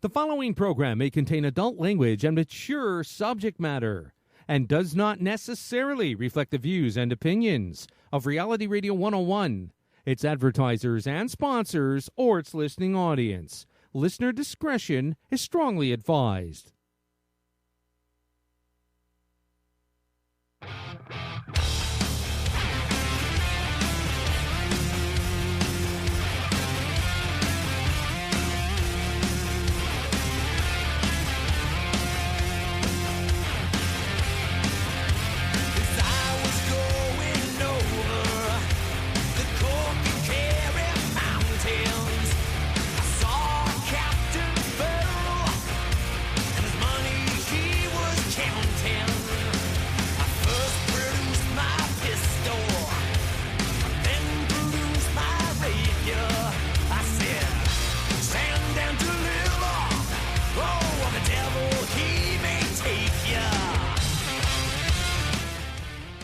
The following program may contain adult language and mature subject matter and does not necessarily reflect the views and opinions of Reality Radio 101, its advertisers and sponsors, or its listening audience. Listener discretion is strongly advised.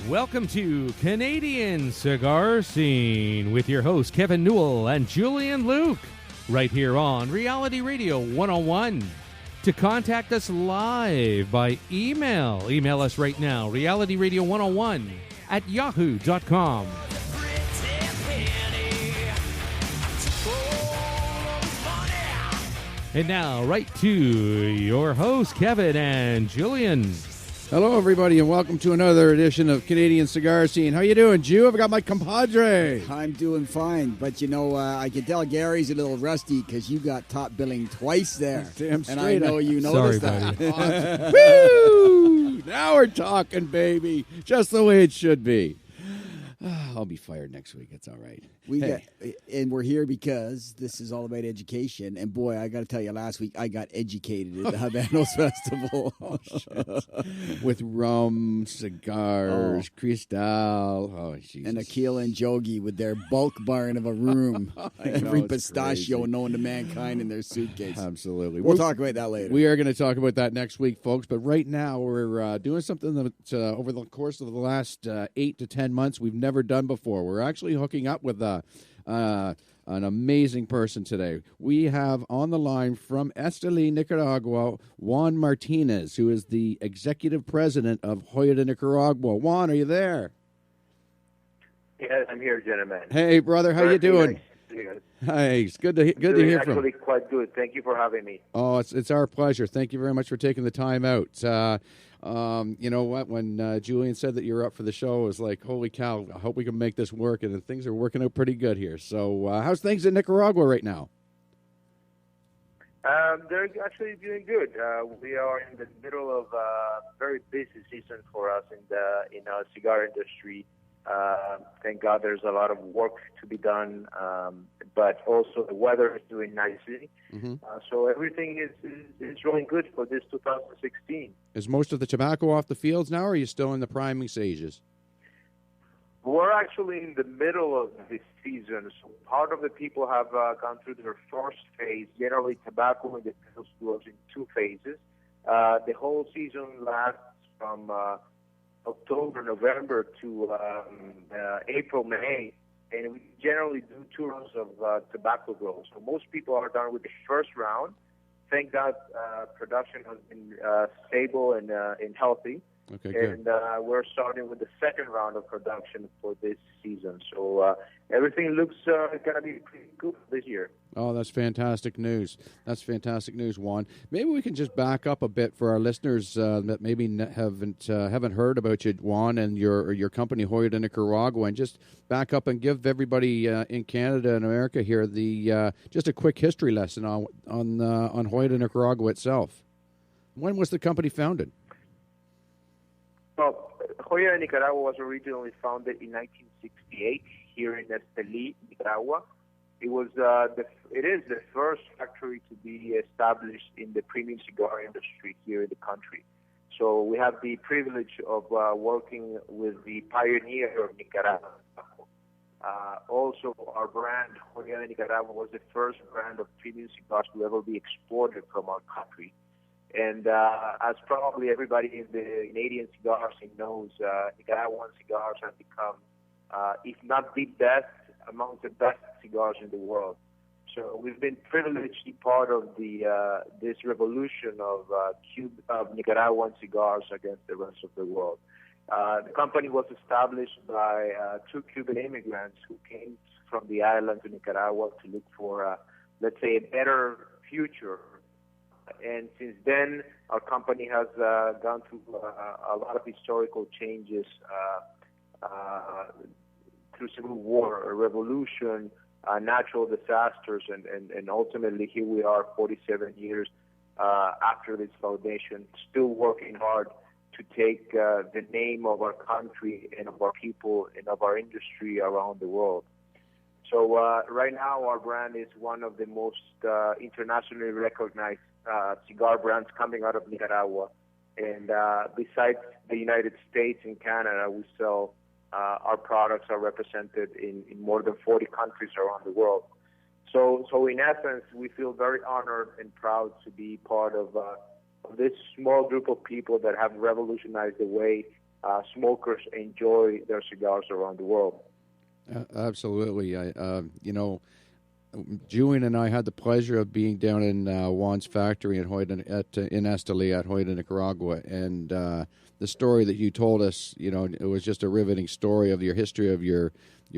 Welcome to Canadian Cigar Scene with your hosts Kevin Newell and Julian Luke, right here on Reality Radio 101. To contact us live by email us right now, realityradio101 at yahoo.com. And now, right to your hosts, Kevin and Julian. Hello, everybody, and welcome to another edition of Canadian Cigar Scene. How you doing, Jew? I've got my compadre. I'm doing fine, but you know, I can tell Gary's a little rusty because you got top billing twice there. Damn straight. And I know you noticed that. Woo! Now we're talking, baby. Just the way it should be. I'll be fired next week. It's all right. And we're here because this is all about education. And boy, I got to tell you, last week I got educated at the Habanos Festival. Oh, shit. With rum, cigars, Cristal. Oh, Jesus. And Akil and Jogi with their bulk barn of a room. Every pistachio crazy. known to mankind in their suitcase. Absolutely. We'll talk about that later. We are going to talk about that next week, folks. But right now, we're doing something that over the course of the last 8 to 10 months we've never done before. We're actually hooking up with an amazing person today. We have on the line from Esteli, Nicaragua, Juan Martinez, who is the executive president of Joya de Nicaragua. Juan, are you there? Yeah, I'm here, gentlemen. Hey, brother, how you doing? Hey, it's good to hear from you. Actually, quite good. Thank you for having me. Oh, it's our pleasure. Thank you very much for taking the time out. You know what? When Julian said that you're up for the show, it was like, holy cow, I hope we can make this work. And things are working out pretty good here. So how's things in Nicaragua right now? They're actually doing good. We are in the middle of a very busy season for us in our cigar industry. Thank God there's a lot of work to be done, but also the weather is doing nicely. Mm-hmm. So everything is rolling good for this 2016. Is most of the tobacco off the fields now, or are you still in the priming stages? We're actually in the middle of this season. So part of the people have gone through their first phase. Generally, tobacco in the fields goes in 2 phases. The whole season lasts from October, November to April, May, and we generally do 2 rounds of tobacco growth. So most people are done with the first round. Thank God production has been stable and healthy. Okay, good. And we're starting with the second round of production for this season. So everything looks going to be pretty good this year. Oh, that's fantastic news. That's fantastic news, Juan. Maybe we can just back up a bit for our listeners that maybe haven't heard about you, Juan, and your company, Joya de Nicaragua, and just back up and give everybody in Canada and America here the just a quick history lesson on Joya de Nicaragua itself. When was the company founded? Well, Joya de Nicaragua was originally founded in 1968 here in Esteli, Nicaragua. It is the first factory to be established in the premium cigar industry here in the country. So we have the privilege of working with the pioneer of Nicaragua. Also, our brand, Joya de Nicaragua, was the first brand of premium cigars to ever be exported from our country. And as probably everybody in the Canadian cigar scene knows, Nicaraguan cigars have become, if not the best, among the best cigars in the world. So we've been privileged to be part of this revolution of Nicaraguan cigars against the rest of the world. The company was established by two Cuban immigrants who came from the island to Nicaragua to look for, let's say, a better future. And since then, our company has gone through a lot of historical changes through civil war, a revolution, natural disasters, and ultimately here we are 47 years after this foundation, still working hard to take the name of our country and of our people and of our industry around the world. So right now our brand is one of the most internationally recognized cigar brands coming out of Nicaragua. And besides the United States and Canada, we sell our products are represented in more than 40 countries around the world. So in essence, we feel very honored and proud to be part of this small group of people that have revolutionized the way smokers enjoy their cigars around the world. Absolutely. Julian and I had the pleasure of being down in Juan's factory in Esteli at Joya de Nicaragua, and the story that you told us, it was just a riveting story of your history of your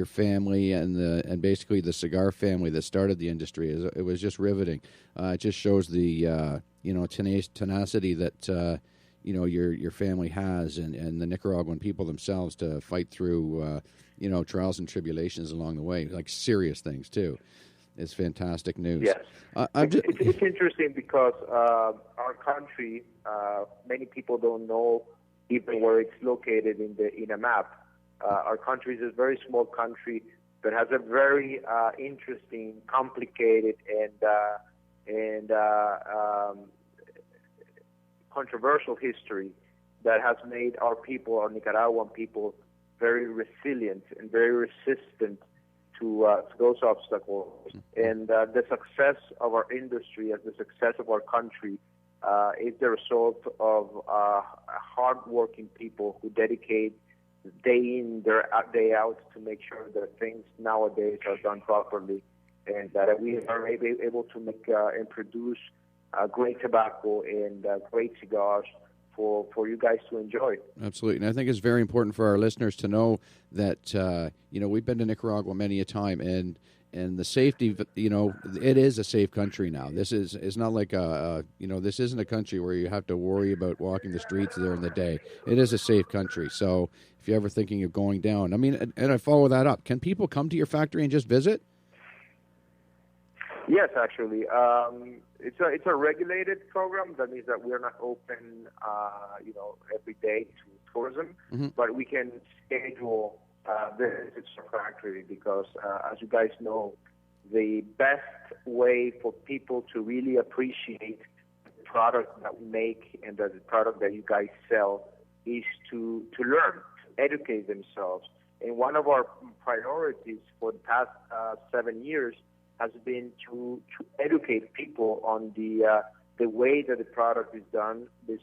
family and basically the cigar family that started the industry. It was just riveting. It just shows the tenacity that your family has and the Nicaraguan people themselves to fight through trials and tribulations along the way, like serious things too. It's fantastic news. Yes. It's interesting because our country, many people don't know even where it's located in a map. Our country is a very small country that has a very interesting, complicated, and controversial history that has made our people, our Nicaraguan people, very resilient and very resistant to those obstacles. And the success of our industry, as the success of our country, is the result of hardworking people who dedicate day in, day out to make sure that things nowadays are done properly, and that we are able to make and produce great tobacco and great cigars for you guys to enjoy. Absolutely. And I think it's very important for our listeners to know that, we've been to Nicaragua many a time, and the safety, it is a safe country now. This is not like this isn't a country where you have to worry about walking the streets during the day. It is a safe country. So if you're ever thinking of going down, and I follow that up, can people come to your factory and just visit? Yes, actually. It's a regulated program. That means that we're not open, every day to tourism, but we can schedule visits to our factory because, as you guys know, the best way for people to really appreciate the product that we make and the product that you guys sell is to learn, to educate themselves. And one of our priorities for the past 7 years has been to educate people on the way that the product is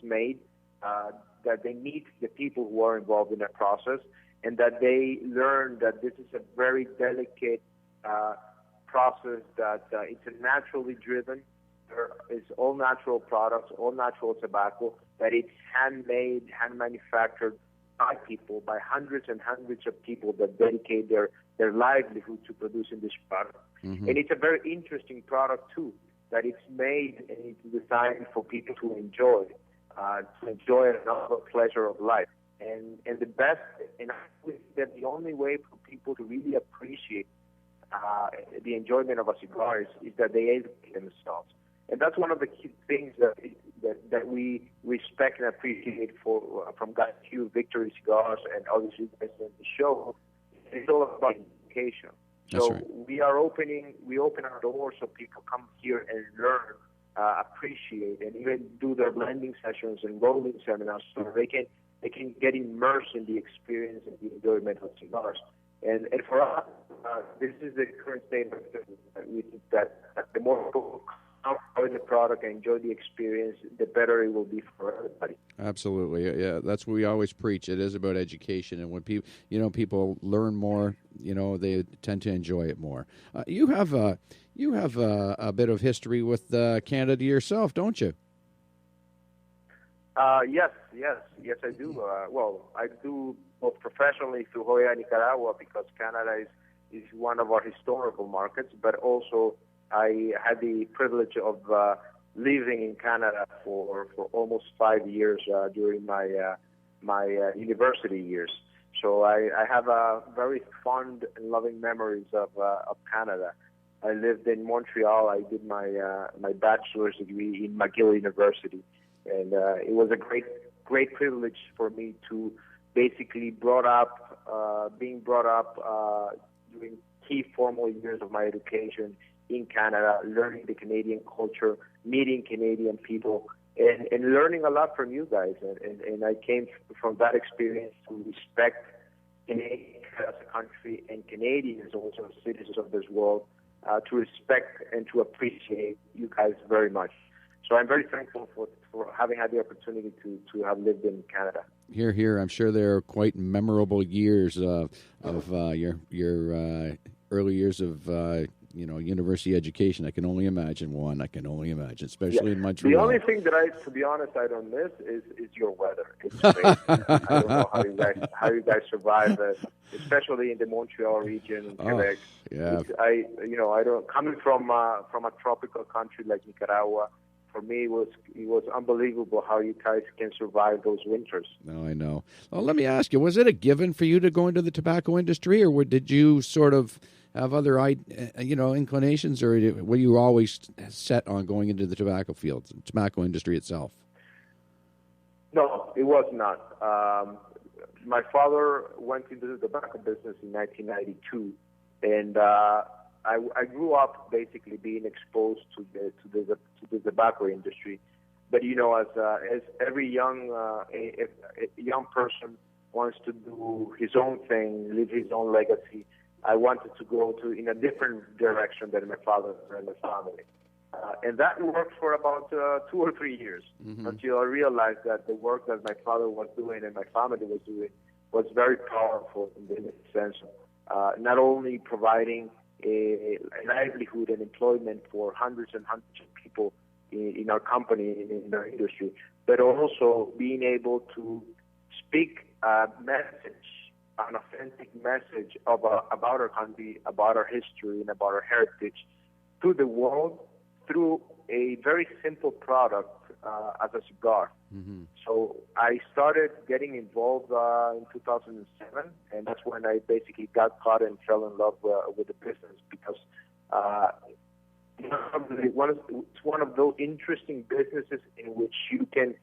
made, that they meet the people who are involved in that process, and that they learn that this is a very delicate process, that it's a naturally driven, it's all natural products, all natural tobacco, that it's handmade, hand manufactured by people, by hundreds and hundreds of people that dedicate their livelihood to producing this product. And it's a very interesting product too, that it's made and it's designed for people to enjoy another pleasure of life. And the best, and I think that the only way for people to really appreciate the enjoyment of a cigar is that they educate themselves. And that's one of the key things that we respect and appreciate from Guy Q, Victory Cigars, and obviously guys on the show. It's all about education. So right. We open our doors so people come here and learn, appreciate, and even do their blending sessions and rolling seminars so they can get immersed in the experience and the enjoyment of cigars. And for us, this is the current state of things. We think that the more people come in the product, product and enjoy the experience, the better it will be for everybody. Absolutely, yeah. That's what we always preach. It is about education, and when people learn more, they tend to enjoy it more. You have a bit of history with Canada yourself, don't you? Yes, I do. I do both professionally through Joya de Nicaragua because Canada is one of our historical markets, but also I had the privilege of living in Canada for almost 5 years during my university years. So I have very fond and loving memories of Canada. I lived in Montreal. I did my bachelor's degree in McGill University. And it was a great privilege for me to basically being brought up during key formal years of my education in Canada, learning the Canadian culture, meeting Canadian people, and learning a lot from you guys. And I came from that experience to respect Canada as a country and Canadians also as citizens of this world, to respect and to appreciate you guys very much. So I'm very thankful for having had the opportunity to have lived in Canada. Here. I'm sure there are quite memorable years of your early years of university education. I can only imagine, Juan. Especially in Montreal. The only thing that to be honest, I don't miss is your weather. It's great. I don't know how you guys survive it, especially in the Montreal region in Quebec. Yeah. I don't coming from a tropical country like Nicaragua. For me, it was unbelievable how you guys can survive those winters. No, I know. Well, let me ask you: was it a given for you to go into the tobacco industry, or did you sort of have other, inclinations, or were you always set on going into the tobacco field, tobacco industry itself? No, it was not. My father went into the tobacco business in 1992, and I grew up basically being exposed to the tobacco industry. But as every young person wants to do his own thing, live his own legacy, I wanted to go in a different direction than my father and my family. And that worked for about 2 or 3 years until I realized that the work that my father was doing and my family was doing was very powerful in the sense of not only providing a livelihood and employment for hundreds and hundreds of people in our company, in our industry, but also being able to speak a message, an authentic message about our country, about our history, and about our heritage to the world through a very simple product as a cigar. Mm-hmm. So I started getting involved in 2007, and that's when I basically got caught and fell in love with the business because it's one of those interesting businesses in which you can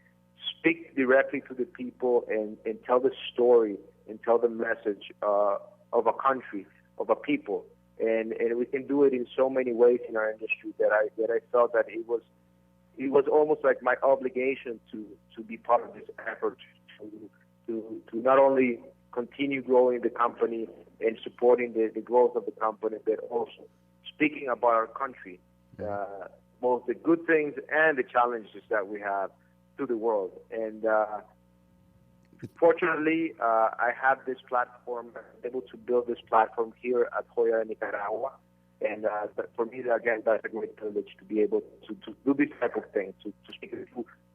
speak directly to the people and tell the story and tell the message of a country, of a people. And we can do it in so many ways in our industry that I felt that it was almost like my obligation to be part of this effort to not only continue growing the company and supporting the growth of the company, but also speaking about our country, both the good things and the challenges that we have to the world. And fortunately, I have this platform, I'm able to build this platform here at Joya de Nicaragua. And for me, again, that's a great privilege to be able to do this type of thing, to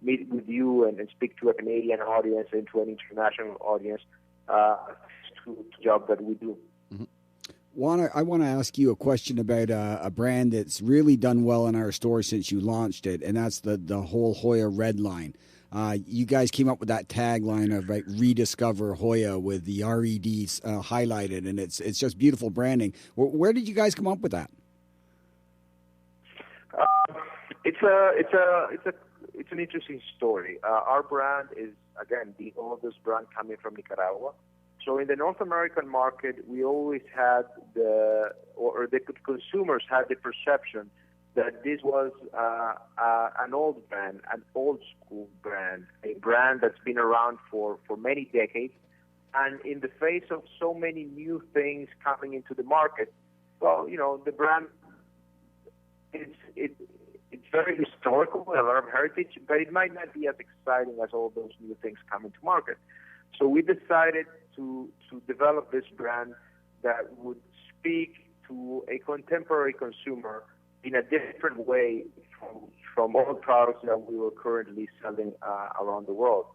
meet with you and speak to a Canadian audience and to an international audience, to the job that we do. Mm-hmm. Juan, I want to ask you a question about a brand that's really done well in our store since you launched it, and that's the whole Joya Red line. You guys came up with that tagline of rediscover Joya with the REDs highlighted, and it's just beautiful branding. Where did you guys come up with that? It's an interesting story. Our brand is, again, the oldest brand coming from Nicaragua. So in the North American market, we always had the consumers had the perception that this was an old brand, an old school brand, a brand that's been around for many decades. And in the face of so many new things coming into the market, well, the brand, it's very historical, a lot of heritage, but it might not be as exciting as all those new things coming to market. So we decided to develop this brand that would speak to a contemporary consumer in a different way from all products that we were currently selling around the world.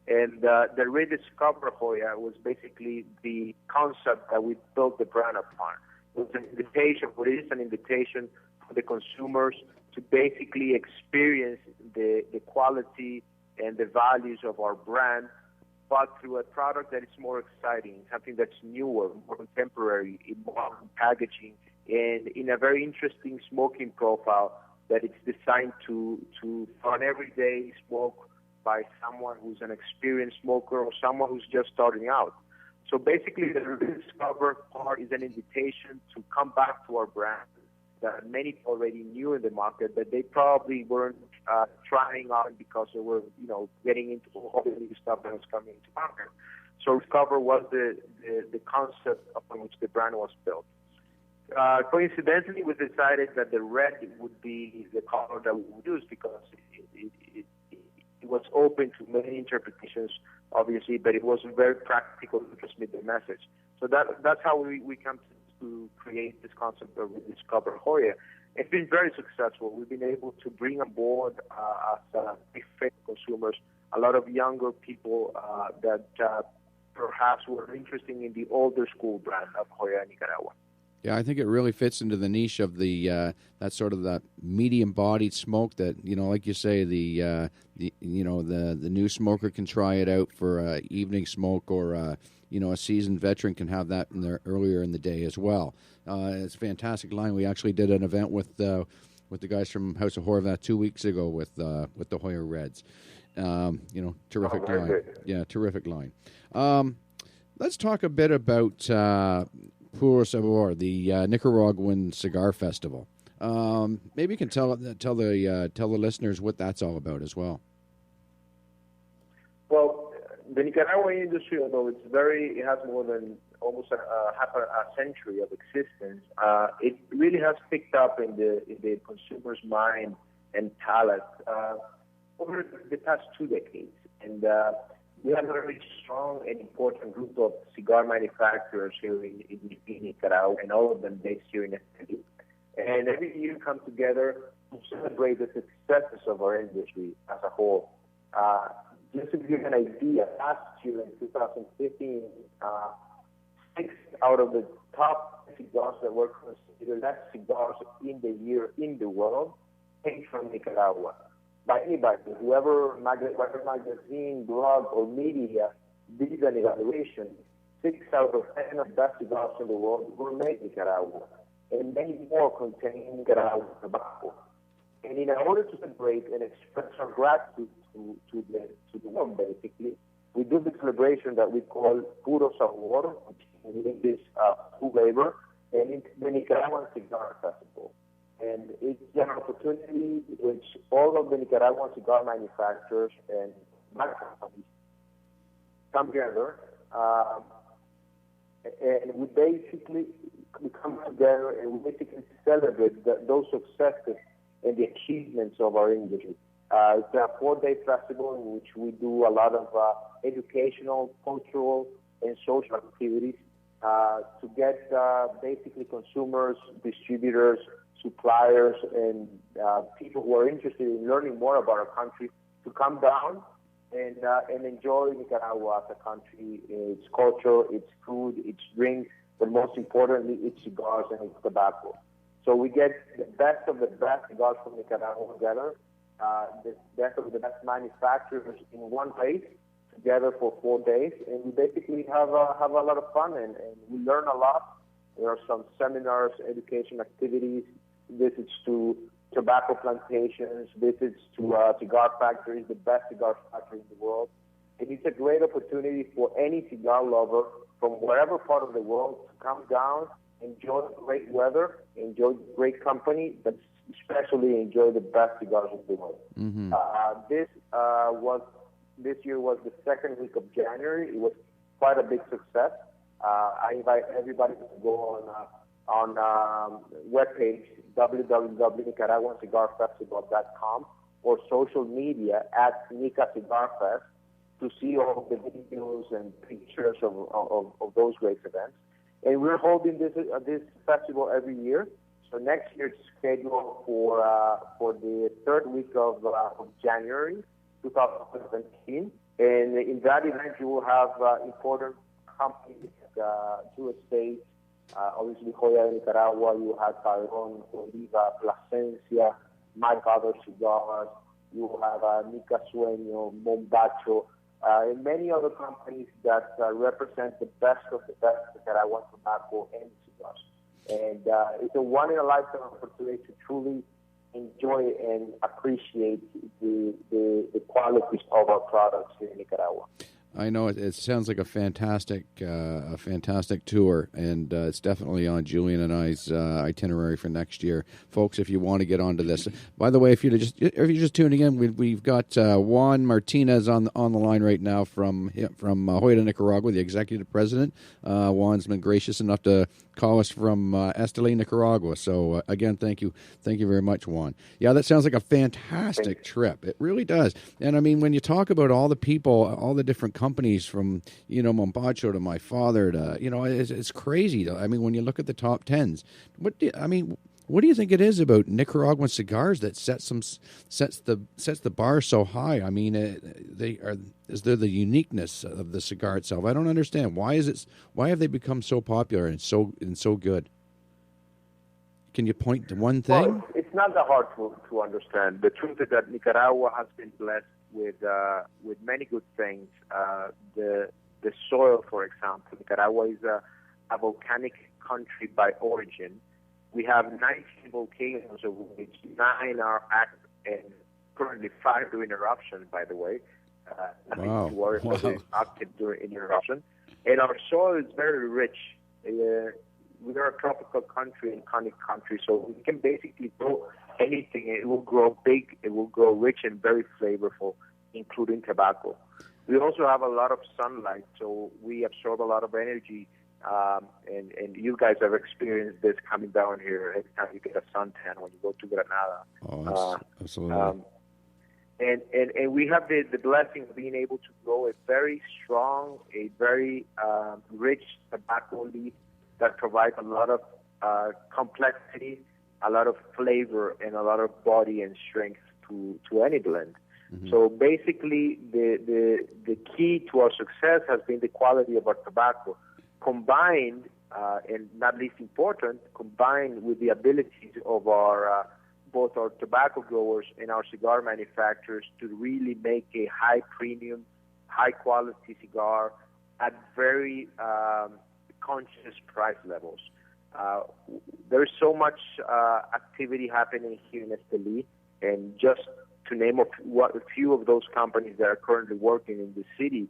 And the Rediscover Hoya was basically the concept that we built the brand upon. It was an invitation, but it is an invitation for the consumers to basically experience the quality and the values of our brand, but through a product that is more exciting, something that's newer, more contemporary, in modern packaging, and in a very interesting smoking profile that it's designed for an everyday smoke by someone who's an experienced smoker or someone who's just starting out. So basically, the Rediscover part is an invitation to come back to our brand that many already knew in the market, that they probably weren't trying out because they were, getting into all the new stuff that was coming into market. So Rediscover was the concept upon which the brand was built. Coincidentally, we decided that the red would be the color that we would use because it was open to many interpretations, obviously, but it was very practical to transmit the message. So that's how we come to create this concept of Rediscover Hoya. It's been very successful. We've been able to bring on board as big consumers a lot of younger people that perhaps were interested in the older school brand of Joya de Nicaragua. Yeah, I think it really fits into the niche of the that sort of the medium-bodied smoke that, like you say, the new smoker can try it out for evening smoke, or a seasoned veteran can have that earlier in the day as well. It's a fantastic line. We actually did an event with the guys from House of Horvath 2 weeks ago with the Hoya Reds. Terrific line. Good. Yeah, terrific line. Let's talk a bit about Puros Sabor, the Nicaraguan Cigar Festival. Maybe you can tell the listeners what that's all about as well. Well, the Nicaraguan industry, although it has more than almost half a century of existence, it really has picked up in the consumer's mind and palate over the past 2 decades. And we have a very strong and important group of cigar manufacturers here in Nicaragua, and all of them based here in Esteli. And every year come together to celebrate the successes of our industry as a whole. Just to give you an idea, last year in 2015, 6 out of the top cigars that were considered best cigars in the year in the world came from Nicaragua. By anybody, whatever magazine, blog, or media did an evaluation, 6 out of 10 of the best cigars in the world were made in Nicaragua, and many more contain Nicaraguan tobacco. And in order to celebrate and express our gratitude to the world, basically, we do the celebration that we call Puros Sabor, which is this full flavor, and it's the Nicaraguan Cigar Festival. And it's an opportunity which all of the Nicaraguan cigar manufacturers and companies come together, and we come together and we basically celebrate those successes and the achievements of our industry. It's a 4-day festival in which we do a lot of educational, cultural, and social activities to get basically consumers, distributors, suppliers, and people who are interested in learning more about our country to come down and enjoy Nicaragua as a country, its culture, its food, its drinks, but most importantly, its cigars and its tobacco. So we get the best of the best cigars from Nicaragua together, the best of the best manufacturers in one place together for 4 days, and we basically have a lot of fun and we learn a lot. There are some seminars, education activities, visits to tobacco plantations, visits to cigar factories, the best cigar factories in the world. And it's a great opportunity for any cigar lover from wherever part of the world to come down, enjoy great weather, enjoy great company, but especially enjoy the best cigars of the world. Mm-hmm. This year was the second week of January. It was quite a big success. I invite everybody to go on webpage www.nicaraguancigarfestival.com or social media at Nica Cigar Fest to see all the videos and pictures of those great events. And we're holding this festival every year. So next year it's scheduled for the third week of January 2017. And in that event, you will have important companies, Juya States, obviously Joya de Nicaragua, you have Padron, Oliva, Plasencia, Mike Other Cigars, you will have Nica Sueño, Mombacho, and many other companies that represent the best of the best Nicaraguan tobacco and cigars. And it's a one-in-a-lifetime opportunity to truly enjoy and appreciate the qualities of our products here in Nicaragua. I know it sounds like a fantastic tour, and it's definitely on Julian and I's itinerary for next year, folks. If you want to get onto this, by the way, if you're just tuning in, we've got Juan Martinez on the line right now from Joya de Nicaragua, the executive president. Juan's been gracious enough to call us from Esteli, Nicaragua. So again, thank you very much, Juan. Yeah, that sounds like a fantastic trip. It really does. And I mean, when you talk about all the people, all the different companies from Mombacho to my father to it's crazy. I mean, when you look at the top tens, what do you think it is about Nicaraguan cigars that sets the bar so high? I mean, is there the uniqueness of the cigar itself? I don't understand. Why have they become so popular and so good? Can you point to one thing? Well, it's not that hard to understand. The truth is that Nicaragua has been blessed with many good things. The soil, for example, Nicaragua is a volcanic country by origin. We have 19 volcanoes, of which 9 are active, and currently 5 during eruption, by the way. Nothing to worry about active during eruption. And our soil is very rich. We are a tropical country and conic country, so we can basically grow anything. It will grow big, it will grow rich and very flavorful, including tobacco. We also have a lot of sunlight, so we absorb a lot of energy. And you guys have experienced this coming down here every time you get a suntan when you go to Granada. Oh, absolutely. And we have the blessing of being able to grow a very strong, a very rich tobacco leaf that provides a lot of complexity, a lot of flavor, and a lot of body and strength to any blend. Mm-hmm. So basically, the key to our success has been the quality of our tobacco, combined, and not least important, combined with the abilities of our both our tobacco growers and our cigar manufacturers to really make a high premium, high quality cigar at very conscious price levels. There's so much activity happening here in Esteli, and just to name a few of those companies that are currently working in the city,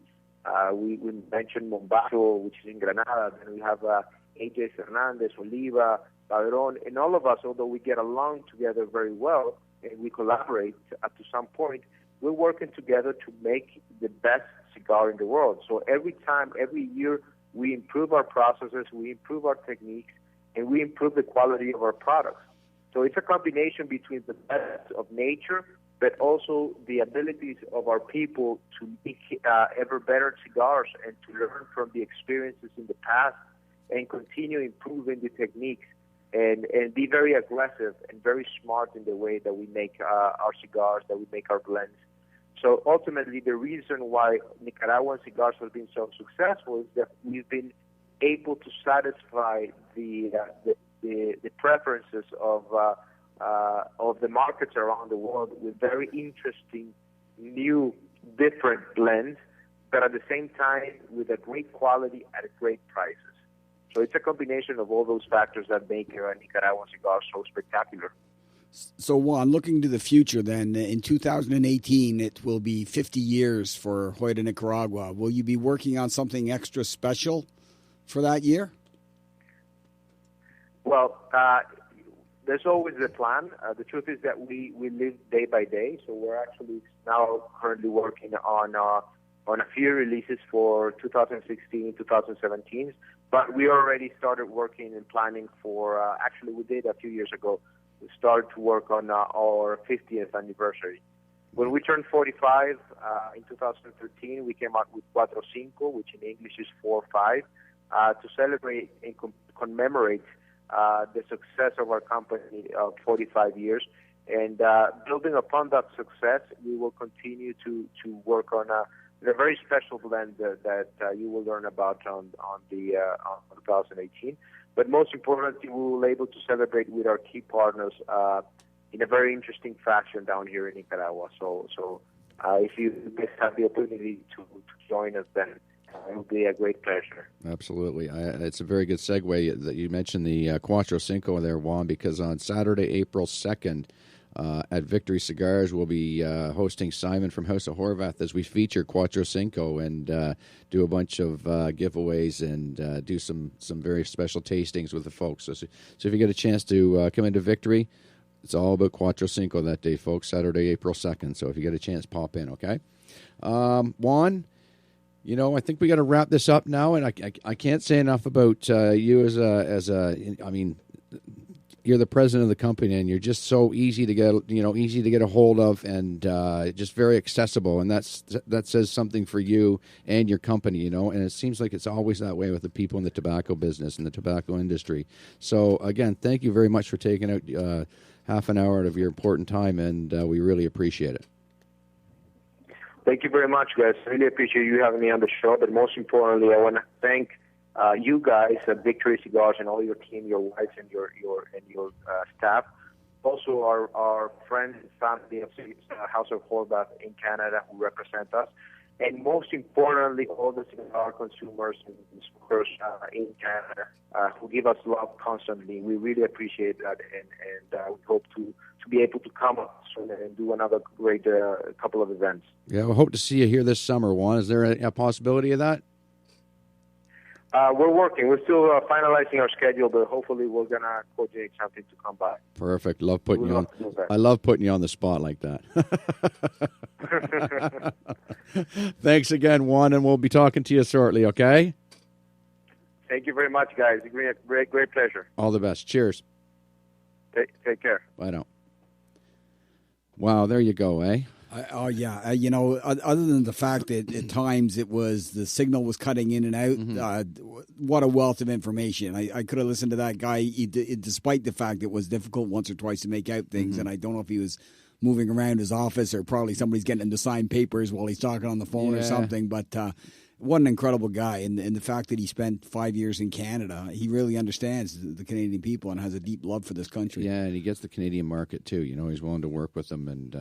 we mentioned Mombacho, which is in Granada. Then we have AJ Fernandez, Oliva, Padron, and all of us, although we get along together very well and we collaborate up to some point, we're working together to make the best cigar in the world. So every year, we improve our processes, we improve our techniques, and we improve the quality of our products. So it's a combination between the best of nature, but also the abilities of our people to make ever better cigars and to learn from the experiences in the past and continue improving the techniques and be very aggressive and very smart in the way that we make our cigars, that we make our blends. So ultimately, the reason why Nicaraguan cigars have been so successful is that we've been able to satisfy the preferences of the markets around the world with very interesting, new, different blends, but at the same time with a great quality at great prices. So it's a combination of all those factors that make a Nicaraguan cigar so spectacular. So, Juan, looking to the future then, in 2018, it will be 50 years for Joya de Nicaragua. Will you be working on something extra special for that year? Well, there's always a plan. The truth is that we live day by day, so we're actually now currently working on a few releases for 2016, 2017. But we already started working and planning for, actually we did a few years ago, we started to work on our 50th anniversary. When we turned 45 in 2013, we came out with Cuatro Cinco, which in English is 4-5, to celebrate and commemorate the success of our company of 45 years. And building upon that success, we will continue to work on a very special blend that you will learn about on 2018. But most importantly, we will be able to celebrate with our key partners in a very interesting fashion down here in Nicaragua. So if you guys have the opportunity to join us, then it will be a great pleasure. Absolutely. It's a very good segue that you mentioned the Cuatro Cinco there, Juan, because on Saturday, April 2nd, at Victory Cigars, we'll be hosting Simon from House of Horvath as we feature Cuatro Cinco and do a bunch of giveaways and do some very special tastings with the folks. So if you get a chance to come into Victory, it's all about Cuatro Cinco that day, folks, Saturday, April 2nd. So if you get a chance, pop in, okay? Juan, I think we got to wrap this up now, and I can't say enough about you as I mean, you're the president of the company, and you're just so easy to get a hold of, and just very accessible, and that says something for you and your company, and it seems like it's always that way with the people in the tobacco business and the tobacco industry. So again, thank you very much for taking out half an hour out of your important time, and we really appreciate it. Thank you very much, guys. Really appreciate you having me on the show. But most importantly, I want to thank you guys at Victory Cigars and all your team, your wives and your staff. Also, our friends and family of House of Horvath in Canada who represent us. And most importantly, all the cigar consumers and smokers in Canada who give us love constantly. We really appreciate that, and we hope to be able to come up soon and do another great couple of events. Yeah, we hope to see you here this summer, Juan. Is there a possibility of that? We're working. We're still finalizing our schedule, but hopefully we're going to coordinate something to come by. Perfect. Love putting you on. I love putting you on the spot like that. Thanks again, Juan, and we'll be talking to you shortly, okay? Thank you very much, guys. Great pleasure. All the best. Cheers. Take care. Bye now. Wow, there you go, eh? Yeah. Other than the fact that at times the signal was cutting in and out, what a wealth of information. I could have listened to that guy, despite the fact it was difficult once or twice to make out things, and I don't know if he was moving around his office or probably somebody's getting him to sign papers while he's talking on the phone or something, but what an incredible guy. And the fact that he spent 5 years in Canada, he really understands the Canadian people and has a deep love for this country. Yeah, and he gets the Canadian market too. He's willing to work with them, and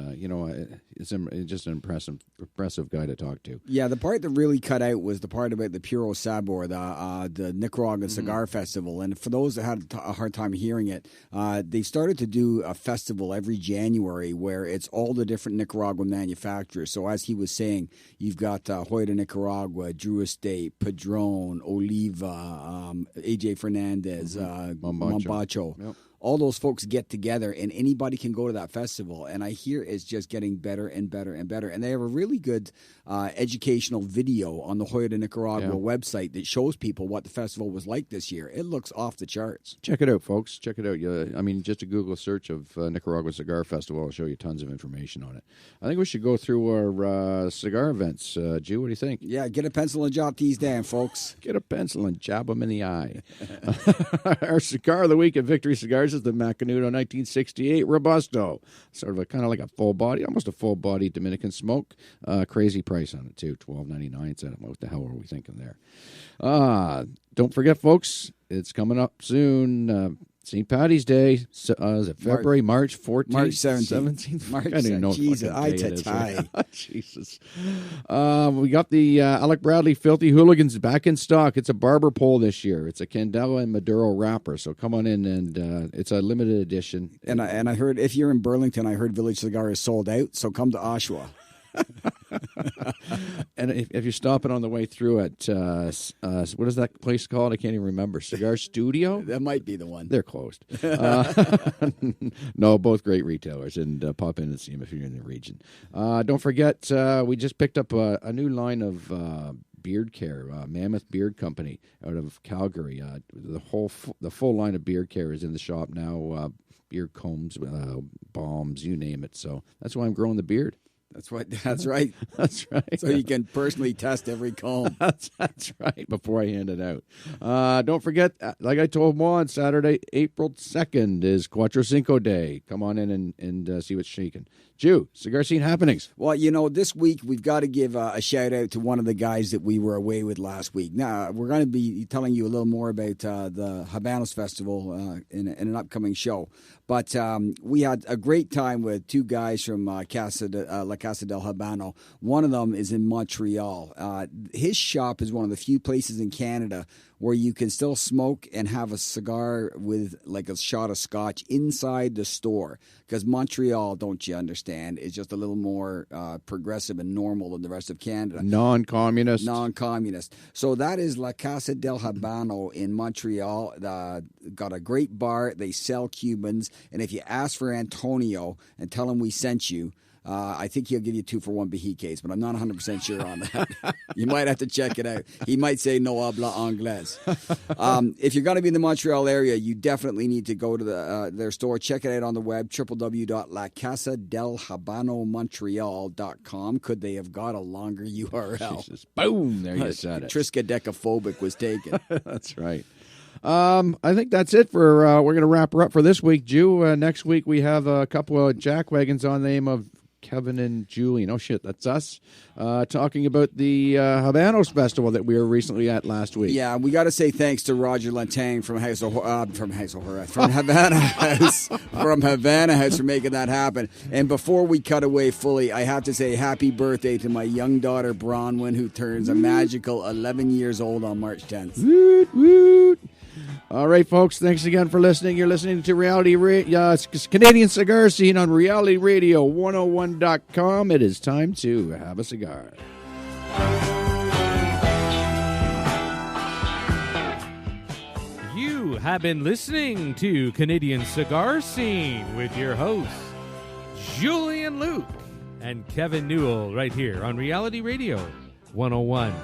it's just an impressive guy to talk to. Yeah, the part that really cut out was the part about the Puros Sabor, the Nicaraguan Cigar Festival. And for those that had a hard time hearing it, they started to do a festival every January where it's all the different Nicaraguan manufacturers. So as he was saying, you've got Joya de Nicaragua, Drew Estate, Padron, Oliva, AJ Fernandez, Mombacho. Yep. All those folks get together, and anybody can go to that festival. And I hear it's just getting better and better and better. And they have a really good educational video on the Joya de Nicaragua website that shows people what the festival was like this year. It looks off the charts. Check it out, folks. Check it out. Just a Google search of Nicaraguan Cigar Festival will show you tons of information on it. I think we should go through our cigar events. Jew, what do you think? Yeah, get a pencil and jot these down, folks. Get a pencil and jab them in the eye. Our cigar of the week at Victory Cigars is the Macanudo 1968 Robusto. Sort of kind of like a full body, almost a full body Dominican smoke. Crazy price on it too, $12.99. So what the hell were we thinking there? Don't forget, folks, it's coming up soon. St. Patty's Day. Is it February, March 14th? March 17th. I don't even know Jesus, what day it is. right? Jesus. We got the Alec Bradley Filthy Hooligans back in stock. It's a barber pole this year. It's a Candela and Maduro wrapper. So come on in, and it's a limited edition. And I heard if you're in Burlington, I heard Village Cigar is sold out. So come to Oshawa. And if you're stopping on the way through at what is that place called? I can't even remember. Cigar Studio? That might be the one. They're closed. No, both great retailers, and pop in and see them if you're in the region. Don't forget, we just picked up a new line of beard care, Mammoth Beard Company out of Calgary. The full line of beard care is in the shop now. Beard combs, balms, you name it. So that's why I'm growing the beard. That's right. That's right. That's right. So you can personally test every comb. That's right, before I hand it out. Don't forget, like I told Juan, Saturday, April 2nd is Cuatro Cinco Day. Come on in and see what's shaking. Jew, cigar scene happenings. Well, this week we've got to give a shout out to one of the guys that we were away with last week. Now, we're going to be telling you a little more about the Habanos Festival in an upcoming show. But we had a great time with two guys from La Casa del Habano. One of them is in Montreal. His shop is one of the few places in Canada where you can still smoke and have a cigar with like a shot of scotch inside the store. Because Montreal, don't you understand, is just a little more progressive and normal than the rest of Canada. Non-communist. Non-communist. So that is La Casa del Habano in Montreal. Got a great bar. They sell Cubans. And if you ask for Antonio and tell him we sent you, I think he'll give you 2-for-1 Bahiques, but I'm not 100% sure on that. You might have to check it out. He might say no habla inglés. If you're going to be in the Montreal area, you definitely need to go to their store. Check it out on the web, www.lacasadelhabanomontreal.com. Could they have got a longer URL? Jesus. Boom, there you said it. Triskaidekaphobic was taken. That's right. I think that's it for, we're going to wrap her up for this week, Jew. Next week we have a couple of jackwagons on the name of Kevin and Julian. Oh, shit, that's us. Talking about the Habanos Festival that we were recently at last week. Yeah, we got to say thanks to Roger Lantang from Havana House, for making that happen. And before we cut away fully, I have to say happy birthday to my young daughter, Bronwyn, who turns a magical 11 years old on March 10th. Woot, woot. All right, folks, thanks again for listening. You're listening to Canadian Cigar Scene on realityradio101.com. It is time to have a cigar. You have been listening to Canadian Cigar Scene with your hosts, Julian Luke and Kevin Newell, right here on Reality Radio 101.